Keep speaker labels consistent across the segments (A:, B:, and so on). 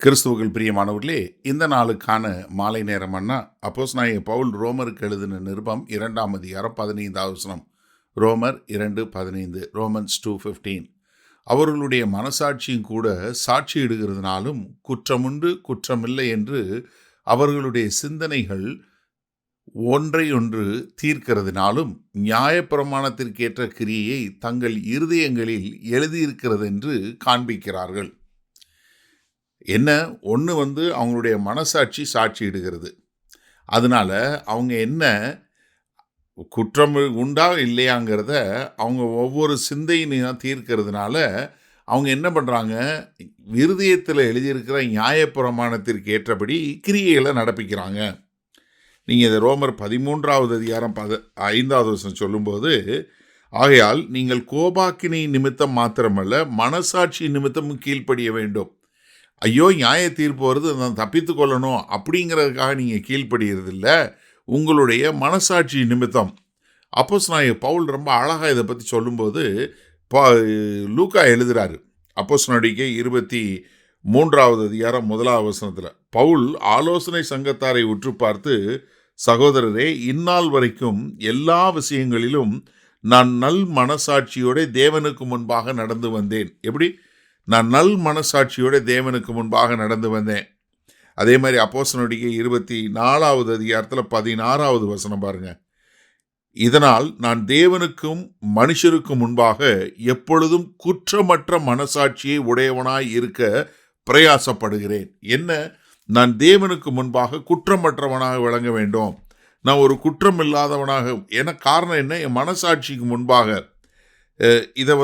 A: கிறிஸ்துவுக்குள் பிரியமானவர்களே, இந்த நாளுக்கான மாலை நேரமன்னா அப்போஸ்தலனாகிய பவுல் ரோமருக்கு எழுதின நிருபம் 2ஆம் அதிகாரம் 15வது வசனம். ரோமர் 2:15, ரோமன்ஸ் 2:15. அவர்களுடைய மனசாட்சியும் கூட சாட்சியிடுகிறதுனாலும் குற்றமுண்டு குற்றமில்லை என்று அவர்களுடைய சிந்தனைகள் ஒன்றையொன்று தீர்க்கிறதுனாலும் நியாயப்பிரமாணத்திற்கேற்ற கிரியையை தங்கள் இருதயங்களில் எழுதியிருக்கிறதென்று காண்பிக்கிறார்கள். என்ன ஒன்று அவங்களுடைய மனசாட்சி சாட்சியிடுகிறது. அதனால அவங்க என்ன குற்றம் உண்டா இல்லையாங்கிறத அவங்க ஒவ்வொரு சிந்தையினையும் தீர்க்கிறதுனால அவங்க என்ன பண்ணுறாங்க, இருதயத்தில் எழுதியிருக்கிற நியாயப்பிரமாணத்திற்கு ஏற்றபடி கிரியைகளை நடப்பிக்கிறாங்க. நீங்கள் இதை ரோமர் 13வது அதிகாரம் 5வது வசனம் சொல்லும்போது, ஆகையால் நீங்கள் கோபாக்கினை நிமித்தம் மாத்திரமல்ல மனசாட்சி நிமித்தமும் கீழ்ப்படிய வேண்டும். ஐயோ நியாய தீர்ப்பு வருது, நான் தப்பித்து கொள்ளணும் அப்படிங்கிறதுக்காக நீங்கள் கீழ்ப்படுகிறது இல்லை, உங்களுடைய மனசாட்சி நிமித்தம். அப்போஸ்தலனாகிய பவுல் ரொம்ப அழகாக இதை பற்றி சொல்லும்போது லூக்கா எழுதுகிறாரு. அப்போஸ்தலர் 23வது அதிகாரம் 1வது வசனத்தில் பவுல் ஆலோசனை சங்கத்தாரை உற்று பார்த்து, சகோதரரே, இந்நாள் வரைக்கும் எல்லா விஷயங்களிலும் நான் நல் மனசாட்சியோட தேவனுக்கு முன்பாக நடந்து வந்தேன். எப்படி? நான் நல் மனசாட்சியோட தேவனுக்கு முன்பாக நடந்து வந்தேன். அதே மாதிரி அப்போஸ்தலர் 24வது அதிகாரத்தில் 16வது வசனம் பாருங்க. இதனால் நான் தேவனுக்கும் மனுஷருக்கும் முன்பாக எப்பொழுதும் குற்றமற்ற மனசாட்சியை உடையவனாய் இருக்க பிரயாசப்படுகிறேன். என்ன? நான் தேவனுக்கு முன்பாக குற்றமற்றவனாக விளங்க வேண்டும். நான் ஒரு குற்றம் இல்லாதவனாக. என காரணம் என்ன? என் மனசாட்சிக்கு முன்பாக இதை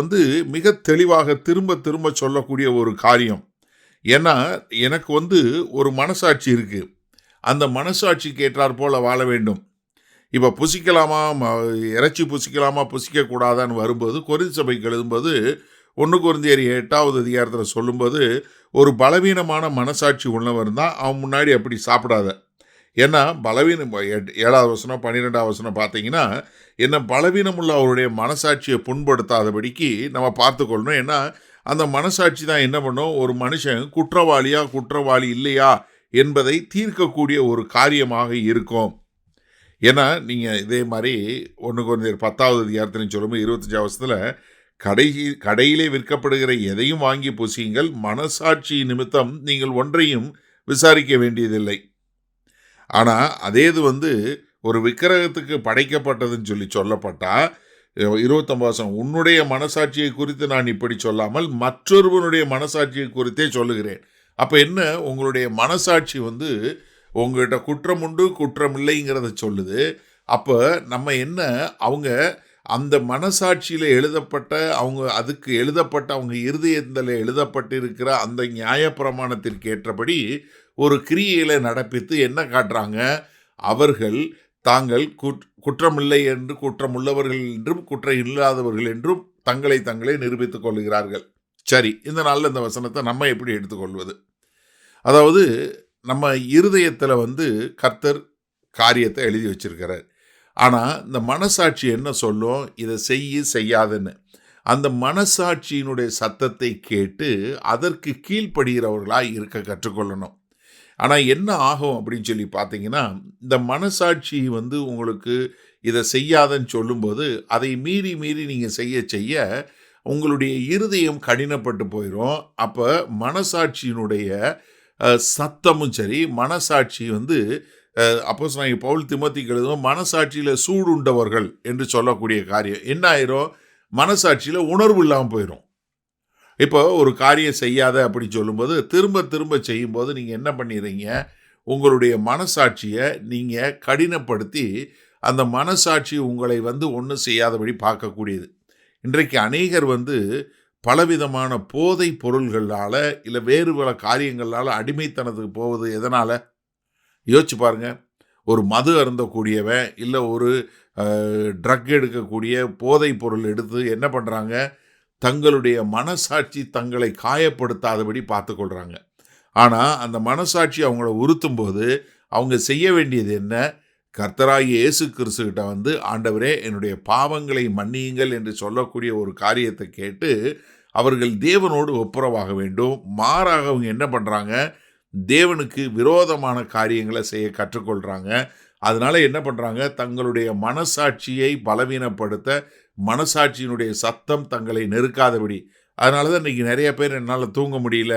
A: மிக தெளிவாக திரும்ப திரும்ப சொல்லக்கூடிய ஒரு காரியம். ஏன்னா எனக்கு ஒரு மனசாட்சி இருக்குது. அந்த மனசாட்சிக்கு ஏற்றாற் போல வாழ வேண்டும். இப்போ புசிக்கலாமா, இறைச்சி புசிக்கலாமா, புசிக்கக்கூடாதான்னு வரும்போது கொரிந்து சபைக்கு எழுதும்போது 1 கொரிந்தியர் 8வது அதிகாரத்தில் சொல்லும்போது, ஒரு பலவீனமான மனசாட்சி உள்ளவர் தான் அவன் முன்னாடி அப்படி சாப்பிடாத. ஏன்னா பலவீனம் 7வது வசனம் 12வது வசனம் பார்த்தீங்கன்னா, என்ன பலவீனம் உள்ள அவருடைய மனசாட்சியை புண்படுத்தாதபடிக்கு நம்ம பார்த்துக்கொள்ளணும். ஏன்னா அந்த மனசாட்சி தான் என்ன பண்ணும், ஒரு மனுஷன் குற்றவாளியா குற்றவாளி இல்லையா என்பதை தீர்க்கக்கூடிய ஒரு காரியமாக இருக்கும். ஏன்னா நீங்கள் இதே மாதிரி 1 கொரிந்தியர் 10வது அதிகாரத்தில் சொல்லும்போது 25வது வசனத்தில் கடையிலே விற்கப்படுகிற எதையும் வாங்கி புசியுங்கள், மனசாட்சி நிமித்தம் நீங்கள் ஒன்றையும் விசாரிக்க வேண்டியதில்லை. ஆனால் அதே இது ஒரு விக்கிரகத்துக்கு படைக்கப்பட்டதுன்னு சொல்லப்பட்டா 29 வருஷம், உன்னுடைய மனசாட்சியை குறித்து நான் இப்படி சொல்லாமல் மற்றொருவனுடைய மனசாட்சியை குறித்தே சொல்லுகிறேன். அப்போ என்ன, உங்களுடைய மனசாட்சி உங்கள்கிட்ட குற்றம் உண்டு குற்றம் இல்லைங்கிறத சொல்லுது. அப்போ நம்ம என்ன, அவங்க அந்த மனசாட்சியில் எழுதப்பட்ட அதுக்கு எழுதப்பட்ட அவங்க இருதயத்தில் எழுதப்பட்டிருக்கிற அந்த நியாயப்பிரமாணத்திற்கு ஏற்றபடி ஒரு கிரியைகளை நடப்பித்து என்ன காட்டுறாங்க, அவர்கள் தாங்கள் குற்றமில்லை என்று, குற்றமுள்ளவர்கள் என்றும் குற்றம் இல்லாதவர்கள் என்றும் தங்களை நிரூபித்துக் கொள்கிறார்கள். சரி, இந்த நாளில் இந்த வசனத்தை நம்ம எப்படி எடுத்துக்கொள்வது? அதாவது நம்ம இருதயத்தில் கர்த்தர் காரியத்தை எழுதி வச்சிருக்கிறார். ஆனால் இந்த மனசாட்சி என்ன சொல்லும், இதை செய்யாதுன்னு. அந்த மனசாட்சியினுடைய சத்தத்தை கேட்டு அதற்கு கீழ்ப்படுகிறவர்களாக இருக்க கற்றுக்கொள்ளணும். ஆனால் என்ன ஆகும் அப்படின்னு சொல்லி பார்த்தீங்கன்னா, இந்த மனசாட்சி உங்களுக்கு இதை செய்யாதன்னு சொல்லும்போது அதை மீறி நீங்கள் செய்ய உங்களுடைய இருதயம் கடினப்பட்டு போயிடும். அப்போ மனசாட்சியினுடைய சத்தமும் சரி, மனசாட்சி அப்போஸ்தலனாகிய பவுல் தீமோத்தேயுக்கு எழுதும், மனசாட்சியில் சூடுண்டவர்கள் என்று சொல்லக்கூடிய காரியம் என்ன ஆயிரும், மனசாட்சியில் உணர்வு இல்லாமல் போயிடும். இப்போ ஒரு காரியம் செய்யாத அப்படி சொல்லும்போது திரும்ப திரும்ப செய்யும்போது நீங்கள் என்ன பண்ணிடுறீங்க, உங்களுடைய மனசாட்சியை நீங்கள் கடினப்படுத்தி அந்த மனசாட்சி உங்களை ஒன்றும் செய்யாதபடி பார்க்கக்கூடியது. இன்றைக்கு அநேகர் பலவிதமான போதை பொருள்களால் இல்லை வேறு பல காரியங்களால் அடிமைத்தனத்துக்கு போவது எதனால் யோசிச்சு பாருங்க. ஒரு மது அருந்தக்கூடியவன் இல்லை ஒரு ட்ரக் எடுக்கக்கூடிய போதை பொருள் எடுத்து என்ன பண்ணுறாங்க, தங்களுடைய மனசாட்சி தங்களை காயப்படுத்தாதபடி பார்த்துக்கொள்கிறாங்க. ஆனால் அந்த மனசாட்சி அவங்கள உறுத்தும் போது அவங்க செய்ய வேண்டியது என்ன, கர்த்தராகிய இயேசு கிறிஸ்துக்கிட்ட ஆண்டவரே என்னுடைய பாவங்களை மன்னியுங்கள் என்று சொல்லக்கூடிய ஒரு காரியத்தை கேட்டு அவர்கள் தேவனோடு ஒப்புரவாக வேண்டும். மாறாக அவங்க என்ன பண்ணுறாங்க, தேவனுக்கு விரோதமான காரியங்களை செய்ய கற்றுக்கொள்கிறாங்க. அதனால என்ன பண்ணுறாங்க, தங்களுடைய மனசாட்சியை பலவீனப்படுத்த, மனசாட்சியினுடைய சத்தம் தங்களை நெருக்காதபடி. அதனால தான் இன்றைக்கி நிறைய பேர் என்னால் தூங்க முடியல,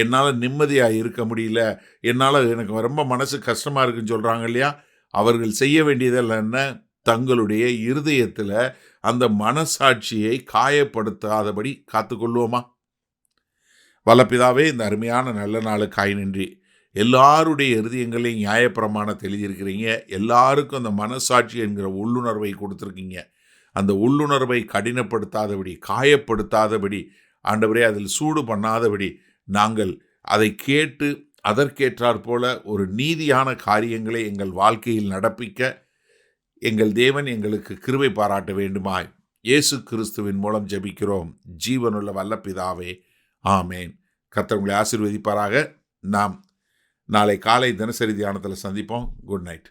A: என்னால் நிம்மதியாக இருக்க முடியல, எனக்கு ரொம்ப மனசு கஷ்டமாக இருக்குன்னு சொல்கிறாங்க இல்லையா? அவர்கள் செய்ய வேண்டியதெல்லாம் என்ன, தங்களுடைய இருதயத்தில் அந்த மனசாட்சியை காயப்படுத்தாதபடி காத்துக்கொள்வோமா? வல்லபிதாவே, இந்த அருமையான நல்ல நாளுக்காய் நன்றி. எல்லாருடைய இருதயங்களையும் நியாயப்பிரமாணத்தை எழுதியிருக்கிறீங்க. எல்லாருக்கும் அந்த மனசாட்சி என்கிற உள்ளுணர்வை கொடுத்துருக்கீங்க. அந்த உள்ளுணர்வை கடினப்படுத்தாதபடி, காயப்படுத்தாதபடி, ஆண்டவரே அதில் சூடு பண்ணாதபடி, நாங்கள் அதை கேட்டு அதற்கேற்றாற் போல ஒரு நீதியான காரியங்களை எங்கள் வாழ்க்கையில் நடப்பிக்க எங்கள் தேவன் எங்களுக்கு கிருபை பாராட்ட வேண்டுமாய் இயேசு கிறிஸ்துவின் மூலம் ஜெபிக்கிறோம் ஜீவனுள்ள வல்ல பிதாவே, ஆமேன். கர்த்தர் உங்களை ஆசீர்வதிப்பாராக. நாம் நாளை காலை தினசரி தியானத்தில் சந்திப்போம். Good night.